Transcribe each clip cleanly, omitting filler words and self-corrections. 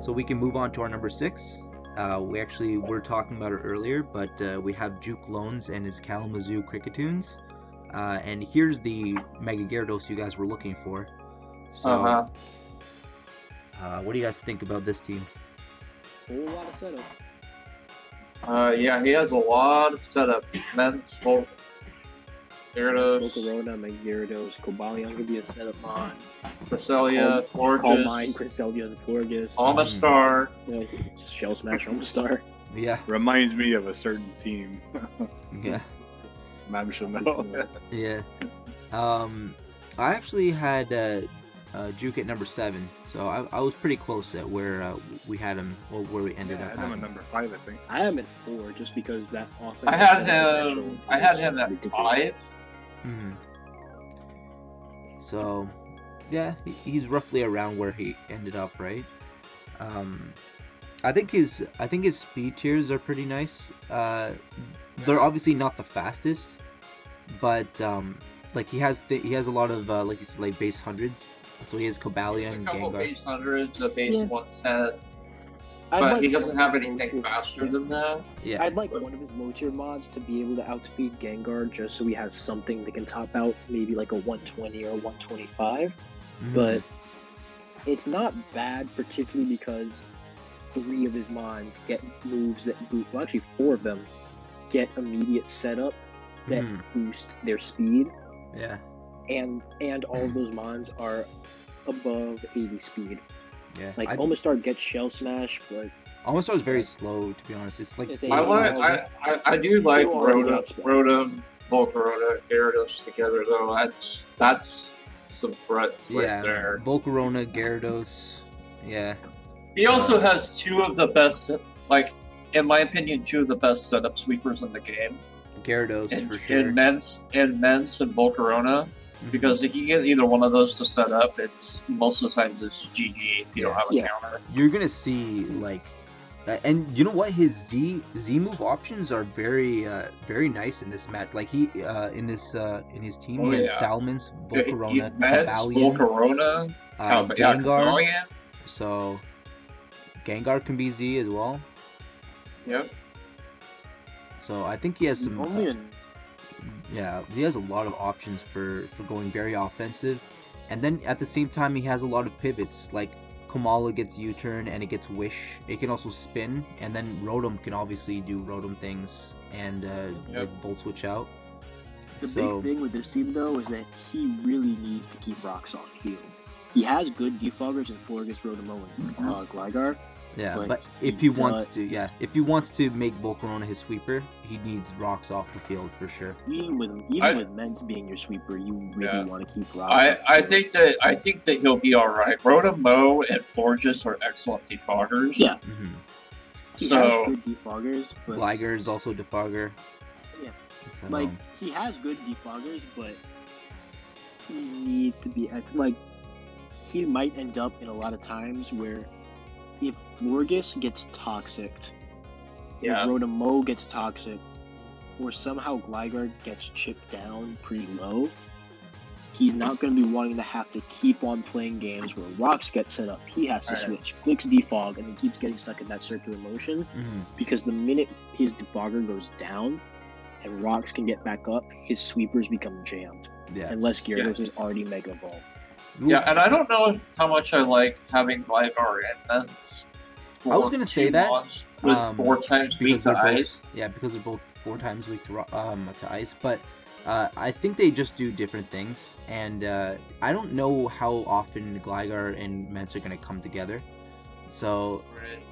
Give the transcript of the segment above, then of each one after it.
So we can move on to our number 6. We actually were talking about it earlier, but we have Juke Loans and his Kalamazoo Cricketoons. And here's the Mega Gyarados you guys were looking for. So, what do you guys think about this team? A whole lot of setup. Yeah, he has a lot of setup. Men's Volt, Gyarados, Volcarona, Mega Gyarados, Cobalion could be a setup mon. Cresselia, Call Mine, Florges, Cresselia, and Florges. Amistar. Shell Smash, Homestar. Yeah. Reminds me of a certain team. Yeah. Man should know. Yeah. I actually had Juke at number 7, so I was pretty close at where we had him, or where we ended I up. had him at number 5, I think. I am at 4 just because that offense. I had him at 5. Mhm. So, yeah, he's roughly around where he ended up, right? I think his speed tiers are pretty nice. They're obviously not the fastest, but like he has a lot of like you said, like base hundreds. So he has Cobalion, There's a couple Gengar. base hundreds, a base Yeah. 110, I'd but like he doesn't one of have his anything low-tier- faster than that. Yeah. I'd like one of his low tier mods to be able to outspeed Gengar just so he has something that can top out maybe like a 120 or a 125. Mhm. But it's not bad, particularly because 3 of his mons get moves that boost. Well, actually, 4 of them get immediate setup that Mhm. boosts their speed, Yeah. and all of those mons are above 80 speed. Yeah. Like Omastar gets Shell Smash, but Almost was very slow, to be honest. It's like It's I do like You already got Rotom, Volcarona, Gyarados together though. That's some threats right yeah, there. Volcarona, Gyarados. Yeah. He also has 2 of the best, like in my opinion, 2 of the best setup sweepers in the game. Gyarados In, for sure. in Mence and Volcarona. Mhm. Because if you get either one of those to set up, it's most of the times it's GG if you don't have a Yeah. counter. You're gonna see like, and you know what? His Z move options are very nice in this match. Like he in his team, Oh, he has yeah. Salmons, Volcarona, Mence, Cobalion, Volcarona, Gengar. Cobalion. So Gengar can be Z as well. Yep. So I think he has some. only in Yeah, he has a lot of options for going very offensive, and then at the same time he has a lot of pivots. Like Komala gets U-turn and it gets Wish. It can also spin, and then Rotom can obviously do Rotom things and like Volt Switch out. The So- big thing with this team, though, is that he really needs to keep rocks off field. He has good defoggers in Florges, Rotom, and Gligar. Yeah, But but he if he wants does- to, if he wants to make Volcarona his sweeper, he needs rocks off the field for sure. Even with Mence being your sweeper, you really Yeah. want to keep rocks. off the I field. think that he'll be all right. Rotom and Florges are excellent defoggers. Yeah. Mm-hmm. He So has good defoggers, but Gligar is also defogger. Yeah. So, like he has good defoggers, but he needs to be like he might end up in a lot of times where if Florges gets toxic, Yeah. if Rotom gets toxic, or somehow Gligar gets chipped down pretty low, he's not going to be wanting to have to keep on playing games where rocks get set up. He has to Right. switch, clicks defog, and then keeps getting stuck in that circular motion. mhm. Because the minute his defogger goes down and rocks can get back up, his sweepers become jammed. Yeah. Unless Gyarados is already Mega Evolved. yeah, and I don't know how much I like having Gligar and Mence. I was gonna say that, with 4 times weak because to they're both- ice. Yeah, because they're both 4 times weak to ice, but I think they just do different things, and I don't know how often Gligar and Mence are gonna come together. So, Right.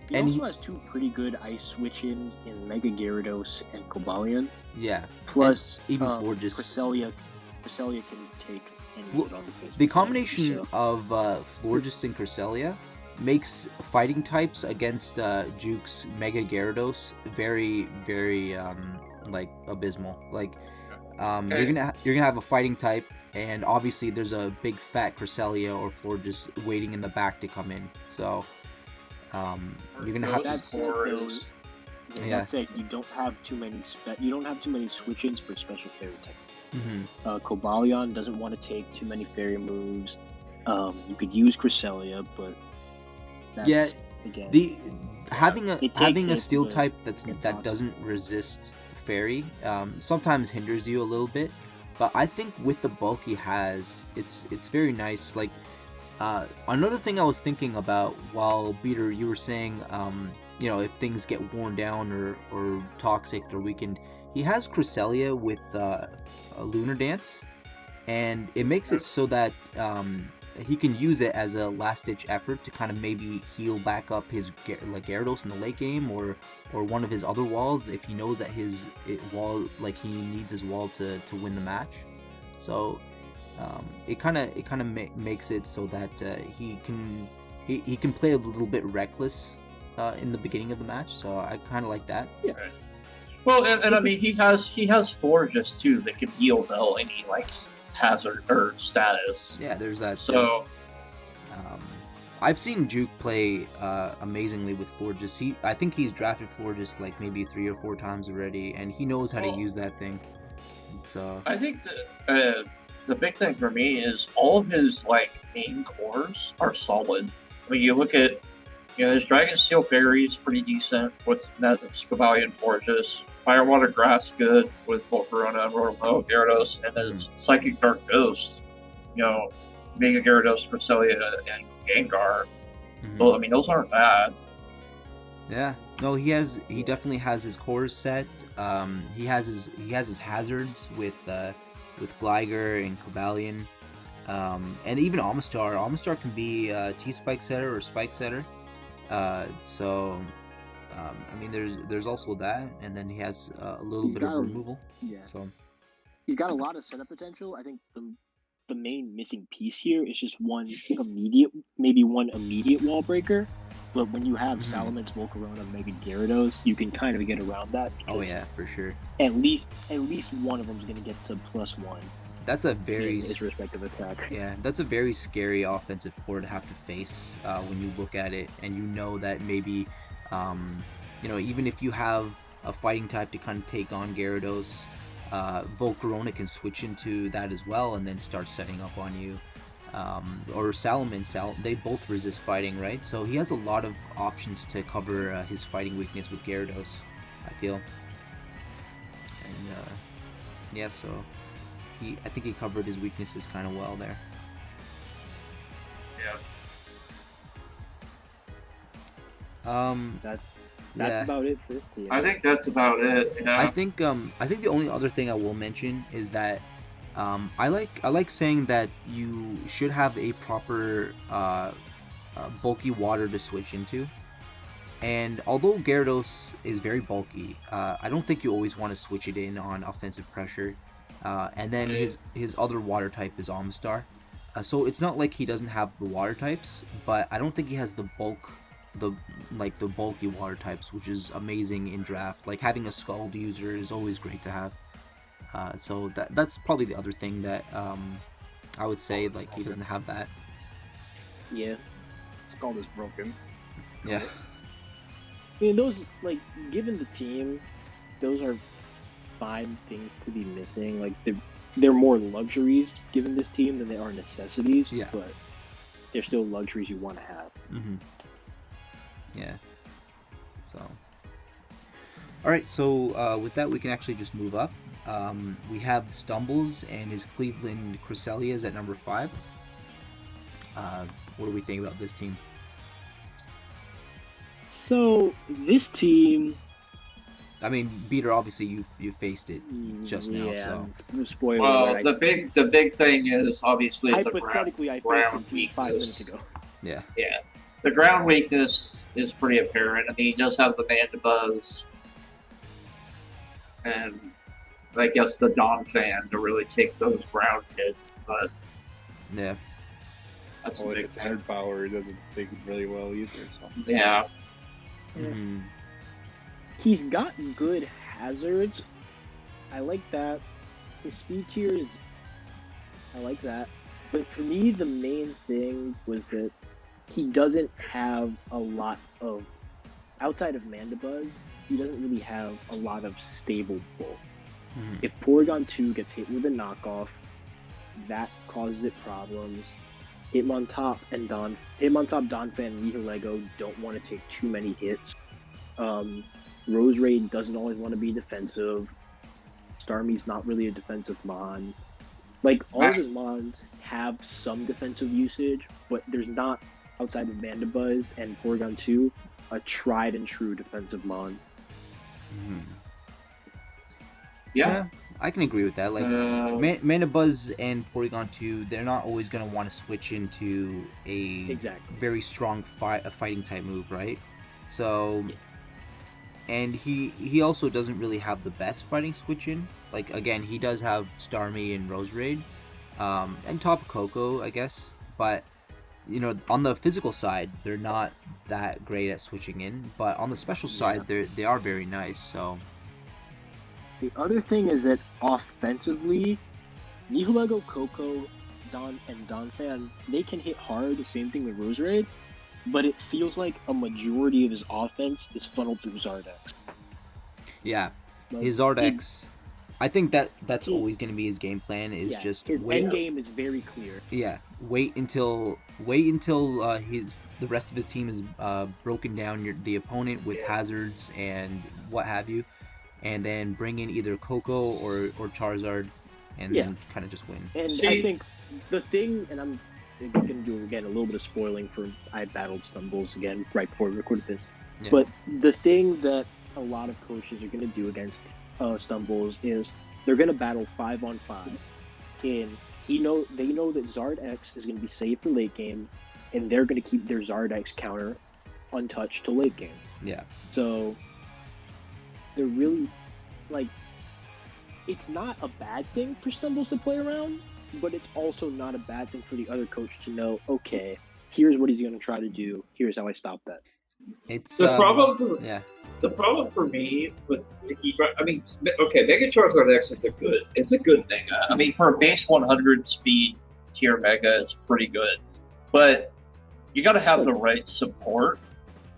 He and also has 2 pretty good ice switch-ins in Mega Gyarados and Cobalion. yeah, Plus, even Florges. Cresselia can take any hit on the face. The of combination so- of Florges and Cresselia makes fighting types against Juke's Mega Gyarados very, very like abysmal. Like you're gonna have a fighting type, and obviously there's a big fat Cresselia or Florges waiting in the back to come in. So you're gonna have That's it, Forest. Yeah. That said, you don't have too many switch-ins for special fairy type. Mhm. Cobalion doesn't want to take too many fairy moves. You could use Cresselia, but That's, Yeah, again, the having it takes having a hits steel to type get that toxic. doesn't resist fairy sometimes hinders you a little bit, but I think with the bulk he has, it's very nice. Like another thing I was thinking about while Peter, you were saying if things get worn down or toxic or weakened, he has Cresselia with a Lunar Dance, and it makes it so that he can use it as a last-ditch effort to kind of maybe heal back up his like Gyarados in the late game, or one of his other walls if he knows that his wall, like he needs his wall to win the match. So it kind of makes it so that he can play a little bit reckless in the beginning of the match. So I kind of like that. Yeah. Well, and I mean, he has Forges too that can heal though any like hazard or status. Yeah, there's that. So I've seen Juke play amazingly with Florges. I think he's drafted Florges like maybe 3 or 4 times already, and he knows how to use that thing. So I think the big thing for me is all of his like main cores are solid. I mean, you look at his Dragon Steel Fairy is pretty decent with Scavalian Forges. Firewater Grass good with Volcarona and Rotomo, Gyarados, and then Psychic Dark Ghost. Mega Gyarados, Cresselia, and Gengar. Well, I mean, those aren't bad. Yeah, no, he definitely has his cores set. He has his hazards with Gligar and Cobalion, and even Amistar. Amistar can be T-Spike setter or Spike setter. So I mean, there's also that, and then he has a little bit of removal. Yeah. So he's got a lot of setup potential. I think the main missing piece here is just one immediate wall breaker. But when you have Salamence, Volcarona, Mega Gyarados, you can kind of get around that. Oh yeah, for sure. At least one of them is going to get to +1. That's a very his respective attack. Yeah, that's a very scary offensive core to have to face when you look at it, and you know that maybe even if you have a fighting type to kind of take on Gyarados, Volcarona can switch into that as well and then start setting up on you. Or Salamence, they both resist fighting, right? So he has a lot of options to cover his fighting weakness with Gyarados, I feel. And yeah, so I think he covered his weaknesses kind of well there. Yeah. That's about it for this team. I think that's about it. Yeah. I think the only other thing I will mention is that I like saying that you should have a proper bulky water to switch into. And although Gyarados is very bulky, I don't think you always want to switch it in on offensive pressure. And then his other water type is Amistar. So it's not like he doesn't have the water types, but I don't think he has the bulky water types, which is amazing in draft. Like having a Scald user is always great to have. So that's probably the other thing that I would say, like he doesn't have that. Yeah. Scald is broken. Yeah. I mean, those, like, given the team, those are fine things to be missing. Like, they're more luxuries given this team than they are necessities. Yeah. But they're still luxuries you want to have. Mm-hmm. Yeah. So. All right. So with that, we can actually just move up. We have Stumbles and his Cleveland Cresselias at number 5. What do we think about this team? So this team, I mean, Beater, obviously you faced it just now. So spoiler. Well, right? the big thing is obviously hypothetically I faced this team 5 minutes ago. Yeah. Yeah, the ground weakness is pretty apparent. I mean, he does have the Mandibuzz, and I guess the Dawn fan to really take those ground hits, but yeah, that's Well, the if big it's thing. hard power, it doesn't take it really well either. So. Yeah. Mm-hmm. He's got good hazards. I like that. His speed tier is, I like that. But for me, the main thing was that he doesn't have a lot of, outside of Mandibuzz, he doesn't really have a lot of stable bulk. Mm-hmm. If Porygon 2 gets hit with a knockoff, that causes it problems. Hitmontop, Donphan, and Nihilego don't want to take too many hits. Rose Raid doesn't always want to be defensive. Starmie's not really a defensive mon. Like, all of his mons have some defensive usage, but there's not, outside of Vandabuzz and Porygon 2, a tried and true defensive mon. Yeah. I can agree with that. Like, Mandibuzz and Porygon 2, they're not always going to want to switch into a very strong fighting type move, right? So, and he also doesn't really have the best fighting switch in. Like, again, he does have Starmie and Rose Raid, and Tapu Koko, I guess. But, you know, on the physical side, they're not that great at switching in. But on the special side, they are very nice, so... The other thing is that offensively, Nihilego, Koko, and Donphan, they can hit hard, the same thing with Rose Raid, but it feels like a majority of his offense is funneled through Zardex. Yeah, Like, his Zardex, I think that's always going to be his game plan, is just his end game is very clear. Yeah, wait until the rest of his team is broken down the opponent with hazards and what have you. And then bring in either Koko or Charizard, and then kind of just win. And I think the thing, and I'm going to do again a little bit of spoiling for I battled Stumbles again right before we recorded this. Yeah. But the thing that a lot of coaches are going to do against Stumbles is they're going to battle 5-on-5, and they know that Zard X is going to be safe for late game, and they're going to keep their Zard X counter untouched to late game. Yeah. So they're really, like, it's not a bad thing for Stumbles to play around, but it's also not a bad thing for the other coach to know, okay, here's what he's going to try to do, here's how I stop that. It's the problem for me with Mega Charizard X is a good Mega. I mean, for a base 100 speed tier Mega, it's pretty good, but you got to have the right support.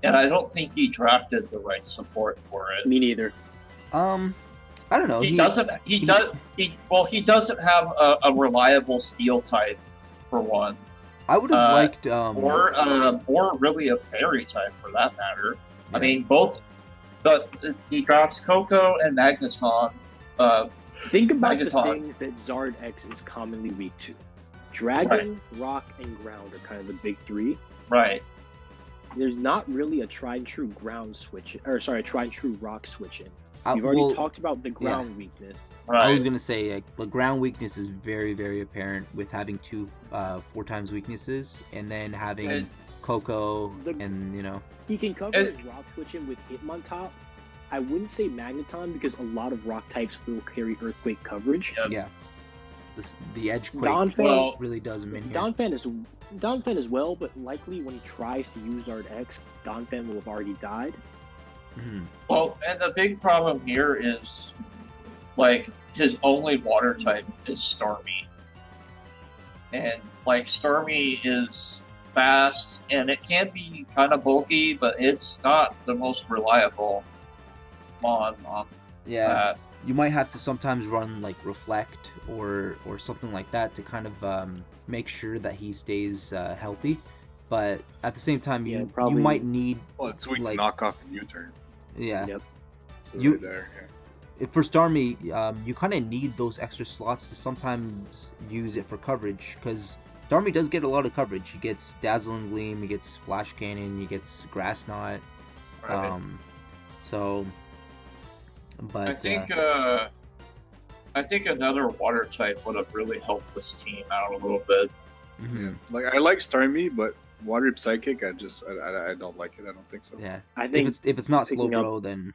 And I don't think he drafted the right support for it. Me neither. I don't know. He doesn't have a reliable steel type, for one. I would have liked or really a fairy type for that matter. Yeah. I mean, both. But he drafts Koko and Magneton. Think about the things that Zard X is commonly weak to. Dragon, Rock, and Ground are kind of the big three. Right. There's not really a tried and true rock switch in. You've already talked about the ground weakness. Right. I was gonna say the ground weakness is very, very apparent with having 2 4 times weaknesses, and then having Koko, and you know he can cover his rock switching with Hitmontop. I wouldn't say Magneton because a lot of rock types will carry earthquake coverage. Yep. Yeah. The edge quake really does him in here. Donphan as well, but likely when he tries to use Zard X, Donphan will have already died. Mm-hmm. Well, and the big problem here is, like, his only water type is Starmie. And, like, Starmie is fast, and it can be kind of bulky, but it's not the most reliable mon on that. You might have to sometimes run like Reflect or something like that to kind of make sure that he stays healthy. But at the same time, you might need. Well, it's weak to knock off and U-turn. Yeah. Yep. So for Starmie, you kind of need those extra slots to sometimes use it for coverage, because Starmie does get a lot of coverage. He gets Dazzling Gleam, he gets Flash Cannon, he gets Grass Knot. Right. But I think another water type would have really helped this team out a little bit. Mm-hmm. Yeah. Like, I like Starmie, but Water Psychic, I don't like it. I don't think so. Yeah, I think if it's not Slowbro, then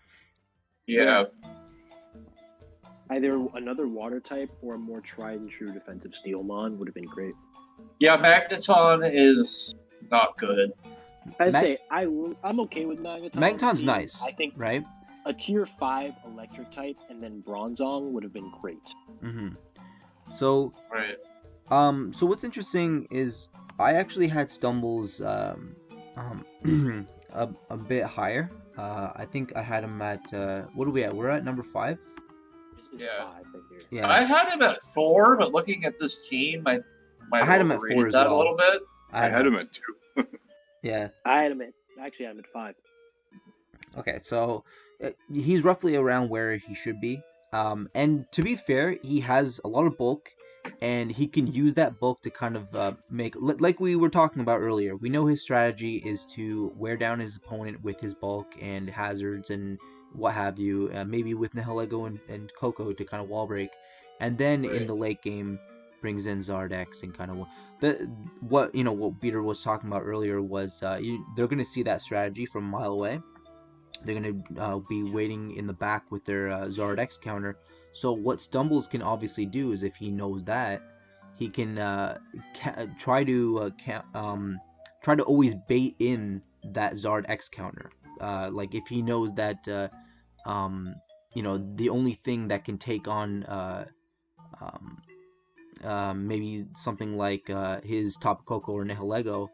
yeah. Either another water type or a more tried and true defensive Steelmon would have been great. Yeah, Magneton is not good. I'm okay with Magneton. Magneton's nice. I think right. A tier 5 electric type and then Bronzong would have been great. Mm-hmm. So right. So what's interesting is I actually had Stumbles a bit higher. I think I had him at what are we at? We're at number 5. This is 5, I hear. Yeah. I had him at 4, but looking at this team, I might I have had him at 4 overrated as that a well. little bit. I had him at 2. Yeah. I had him at 5. Okay, so he's roughly around where he should be. And to be fair, he has a lot of bulk, and he can use that bulk to kind of make, like we were talking about earlier. We know his strategy is to wear down his opponent with his bulk and hazards and what have you. Maybe with Nihilego and Coco to kind of wall break, and then in Right. the late game brings in Zardex and kind of what Peter was talking about earlier was they're gonna see that strategy from a mile away. They're going to be waiting in the back with their Zardex counter. So what Stumbles can obviously do is, if he knows that, he can try to always bait in that Zard X counter. Like if he knows that the only thing that can take on maybe something like his Top Coco or Nihilego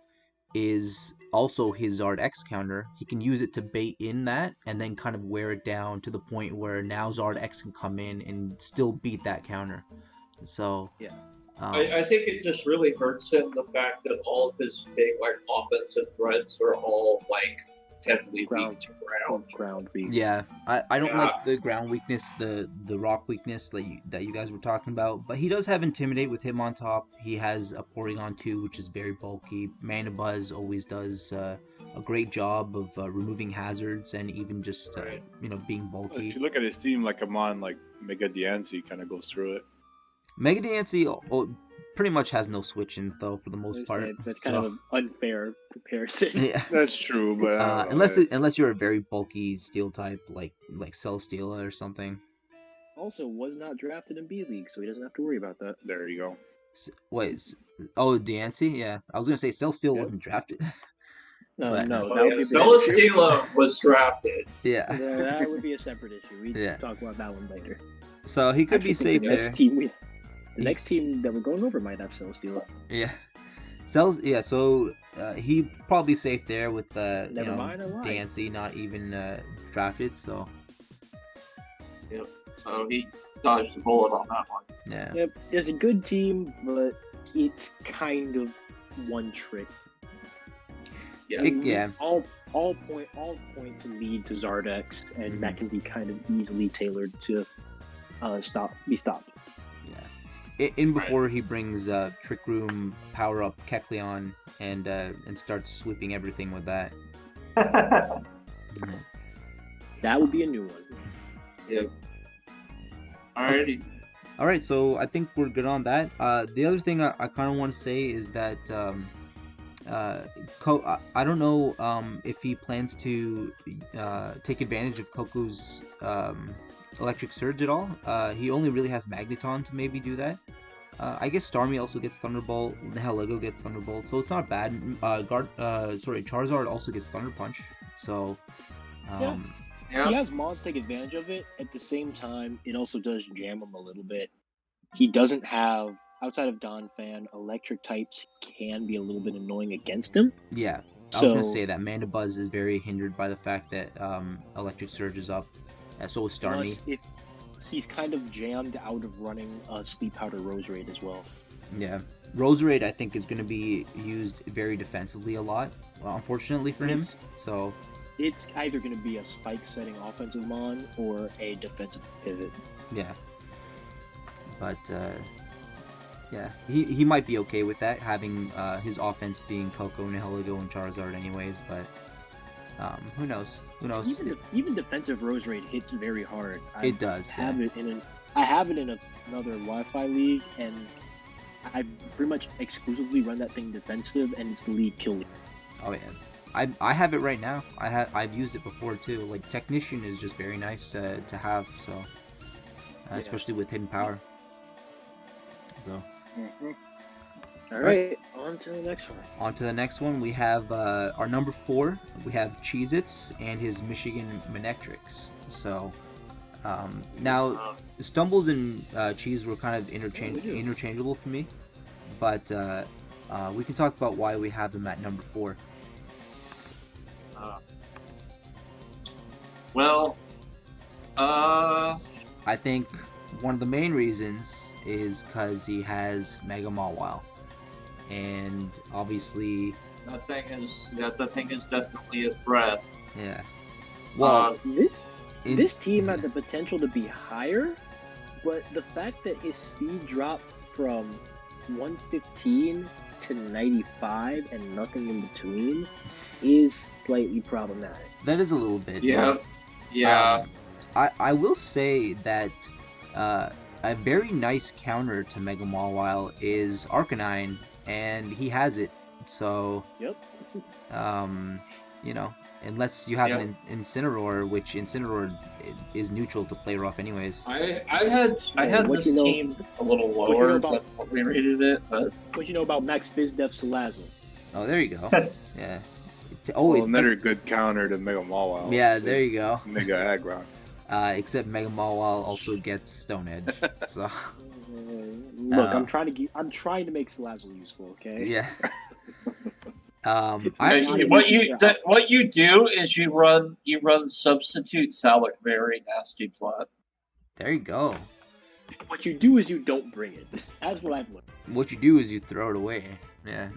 is also his Zard X counter, he can use it to bait in that and then kind of wear it down to the point where now Zard X can come in and still beat that counter. So Yeah. I think it just really hurts him, the fact that all of his big offensive threats are all heavily weak to ground. Weak. Yeah, I don't Yeah. like the ground weakness, the rock weakness that you guys were talking about, but he does have Intimidate with him on top. He has a Porygon 2, which is very bulky. Mana Buzz always does a great job of removing hazards and even just Right. being bulky. If you look at his team, like Amon, like Mega Diancie kind of goes through it. Mega Diancie pretty much has no switch-ins though, for the most part. That's kind of an unfair comparison. Yeah. That's true, but I don't know. Unless you're a very bulky steel type like Celesteela or something. Also, was not drafted in B League, so he doesn't have to worry about that. There you go. Diancie? Yeah, I was gonna say Celesteela Yeah. wasn't drafted. No, But- no, Oh, that would yeah. be Celesteela was drafted. Yeah. Yeah, that would be a separate issue. We Yeah. can talk about that one later. So he could be Actually, safe the there. next team that we're going over might have Celesteela. Yeah. So he probably safe there with Never mind, I lied. Diancie not even drafted. So So he dodged the bullet on that one. yeah. Yep, it's a good team, but it's kind of one trick. Yeah. Yeah. All points lead to Zardex, and that can be kind of easily tailored to be stopped. In before he brings Trick Room power up Kecleon and starts sweeping everything with that. Mhm. That would be a new one. Yep. Alrighty. All right, so I think we're good on that. The other thing I kind of want to say is that I don't know if he plans to take advantage of Coco's Electric Surge at all. He only really has Magneton to maybe do that. I guess Starmie also gets Thunderbolt. Nihilego gets Thunderbolt, so it's not bad. Charizard also gets Thunder Punch. So Yeah. He Yeah. has Mons take advantage of it. At the same time, it also does jam him a little bit. He doesn't have, outside of Donphan, electric types can be a little bit annoying against him. yeah, I was gonna So- say that Mandibuzz is very hindered by the fact that Electric Surge is up. So is Starmie. Plus, if he's kind of jammed out of running Sleep Powder Rose Raid as well. Yeah, Roserade I think is going to be used very defensively a lot, unfortunately for him. It's- So It's either going to be a spike setting offensive mon or a defensive pivot. yeah, but yeah, he might be okay with that, having his offense being Coco, Nihilego, and Charizard anyways. But who knows? Who knows? Even defensive Rose Raid hits very hard. It does. I have it in another Wi-Fi league, and I pretty much exclusively run that thing defensive, and it's the league kill league. Oh yeah. I have it right now. I've used it before too. Like Technician is just very nice to have. So especially with hidden power. So All right, on to the next one. on to the next one. We have our number 4. We have Cheez-Its and his Michigan Manectrics. So now Stumbles and Cheese were kind of interchangeable for me, but we can talk about why we have him at number 4. Well, I think one of the main reasons is because he has Mega Mawile. and obviously, That thing is definitely a threat. yeah. Well, This in- this team had the potential to be higher, but the fact that his speed dropped from 115 to 95 and nothing in between is slightly problematic. that is a little bit. Yeah, yeah. I will say that a very nice counter to Mega Mawile is Arcanine, and he has it. So, Yep. you know, unless you have an Incineroar, which Incineroar is neutral to play rough anyways. I had what this you know- team a little what you know lower about- than what we rated it, but What you know about Max Fizdef Salazzle? Oh, there you go. Yeah. Well, another good counter to Mega Mawile. Yeah, there you go. Mega Aggron. Except Mega Mawile also gets Stone Edge. So, Look, I'm trying to make Salazzle useful. Okay. yeah. It's I not actually, what you do is you run substitute Salic very nasty plot. there you go. What you do is you don't bring it. That's what I've learned. What you do is you throw it away. Yeah.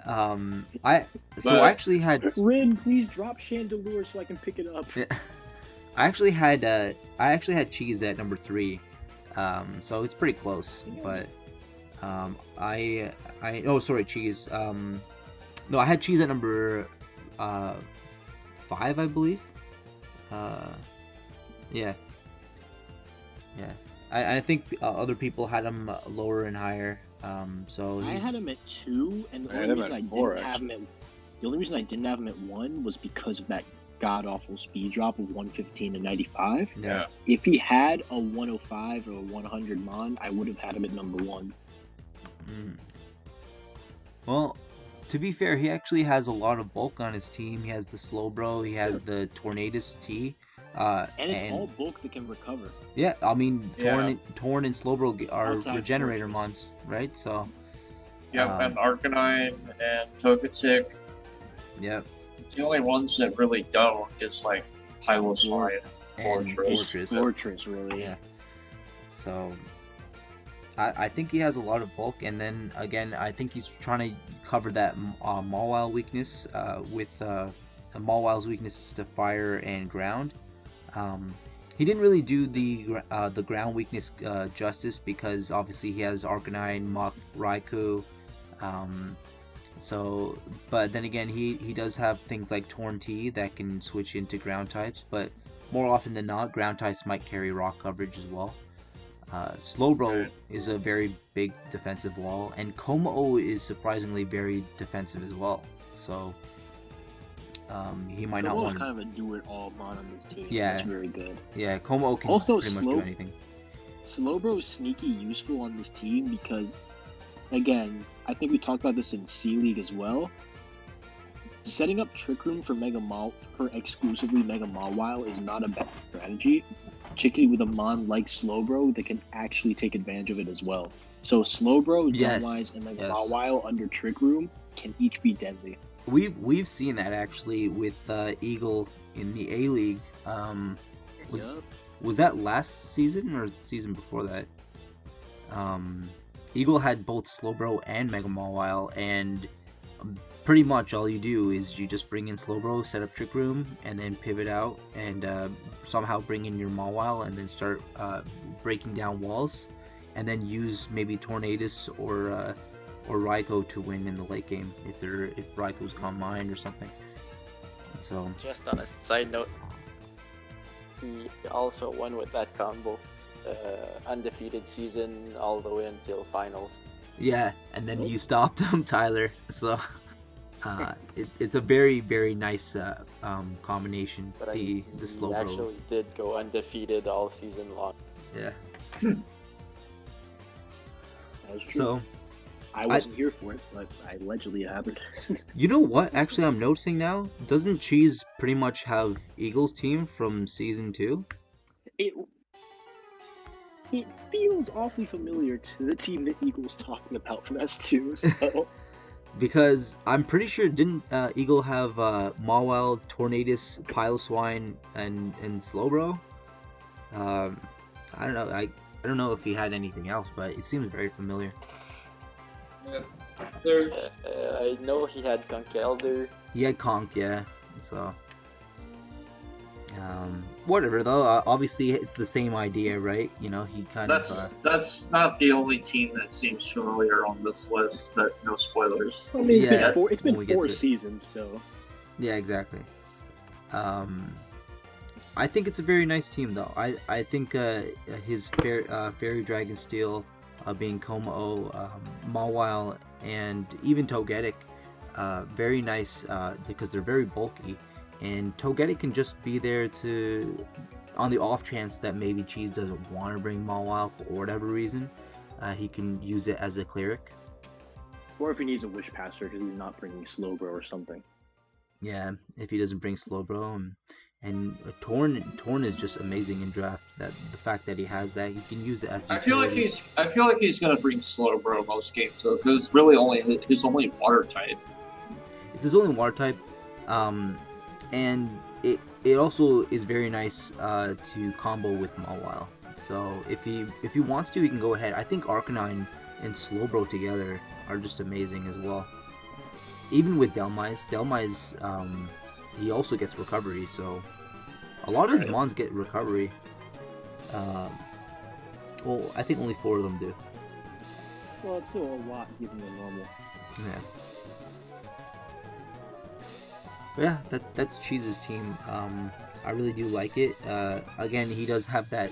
I actually had Rin, please drop Chandelure so I can pick it up. Yeah. I actually had Cheese at number 3. So it's pretty close, but Cheese. No, I had Cheese at number 5, I believe. Yeah. I think other people had him lower and higher. So I had him at 2, and the only reason I didn't have him at 1 was because of that god awful speed drop of 115 to 95. Yeah. If he had a 105 or a 100 Mon, I would have had him at number 1. Well, to be fair, he actually has a lot of bulk on his team. He has the Slowbro, he has the Tornadus T. And it's all bulk that can recover. Yeah, I mean, Yeah. Torn and Slowbro are Outside regenerator Fortress. mons, right? So, Yep, and Arcanine and Togetic. yep, The only ones that really don't is like Piloswine. and Fortress. Fortress, really. Yeah. So, I think he has a lot of bulk, and then again, I think he's trying to cover that Mawile weakness with Mawile's weaknesses to fire and ground. He didn't really do the ground weakness justice because obviously he has Arcanine, Mach, Raikou. So, but then again, he does have things like Torn T that can switch into ground types, but more often than not, ground types might carry rock coverage as well. Slowbro is a very big defensive wall, and Como is surprisingly very defensive as well. So, he might not Como's want. kind of a do-it-all Mon on this team. Yeah. That's very good. Yeah, Como can Also, pretty much do anything. Slowbro is sneaky useful on this team because, again, I think we talked about this in C League as well. Setting up Trick Room for exclusively Mega Mawile is not a bad strategy, particularly with a Mon like Slowbro that can actually take advantage of it as well. So Slowbro, Yes, Dunwise, and Mega yes. Mawile under Trick Room can each be deadly. We've seen that actually with Eagle in the A League. Yup. Was that last season or the season before that? Eagle had both Slowbro and Mega Mawile, and pretty much all you do is you just bring in Slowbro, set up Trick Room, and then pivot out and somehow bring in your Mawile and then start breaking down walls, and then use maybe Tornadus or Raikou to win in the late game if Raikou's Calm Mind or something. So Just on a side note, he also won with that combo. Undefeated season all the way until finals. yeah, and then you stopped him, Tyler. So it's a very, very nice combination. But The he slow bro. actually did go undefeated all season long. Yeah. That was true. So I wasn't here for it, but I allegedly happened. you know what? Actually, I'm noticing now. Doesn't Cheese pretty much have Eagles team from season 2? It feels awfully familiar to the team that Eagle's talking about from S2, so... Because I'm pretty sure didn't Eagle have Mawile, Tornadus, Piloswine, and Slowbro? I don't know. I don't know if he had anything else, but it seems very familiar. There's I know he had Conkelder. He had Conk, yeah. So, whatever though. Obviously, it's the same idea, right? You know, he kind of. that's not the only team that seems familiar on this list, but no spoilers. I mean, Yeah, it's been when we get four to it. seasons, so Yeah, exactly. I think it's a very nice team though. I think his Fairy Dragon Steel, being Como, Mawile, and even Togetic, very nice because they're very bulky, and Togetic can just be there to, on the off chance that maybe Cheese doesn't want to bring Mawile for whatever reason, he can use it as a cleric. or if he needs a Wish Passer because he's not bringing Slowbro or something. Yeah, if he doesn't bring Slowbro, and Torn is just amazing in draft. That the fact that he has that, he can use it as. I feel like he's gonna bring Slowbro most games though, because it's really only his only water type. It's his only water type, and it also is very nice to combo with Mawile. So if he wants to, he can go ahead. I think Arcanine and Slowbro together are just amazing as well. Even with Delmise, he also gets recovery, so a lot of his mons get recovery. Well, I think only 4 of them do. Well, it's still a lot given the normal. Yeah. But yeah, that's Cheese's team. I really do like it. Again, he does have that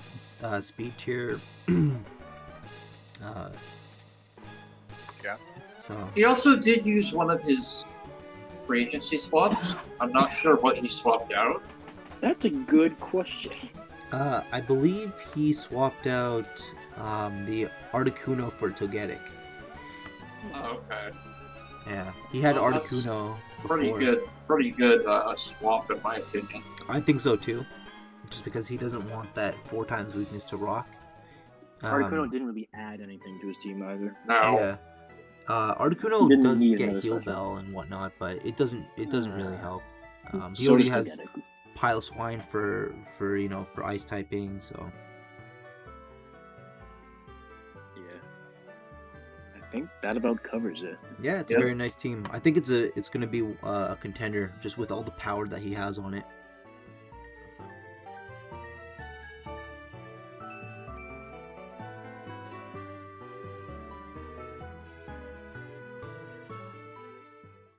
speed tier. Yeah. So He also did use one of his free agency swaps. I'm not sure what he swapped out. That's a good question. I believe he swapped out the Articuno for Togetic. Oh, okay. Yeah, he had Well, that's Articuno before. Pretty good swap in my opinion. I think so too. Just because he doesn't want that 4 times weakness to rock. Articuno didn't really add anything to his team either. No. Yeah. Articuno Didn't does need get another Heal special. Bell and whatnot, but it doesn't really help. He So already does has Togetic. Pile Swine for ice typing, so Yeah. I think that about covers it. yeah, it's a very nice team. I think it's gonna be a contender just with all the power that he has on it.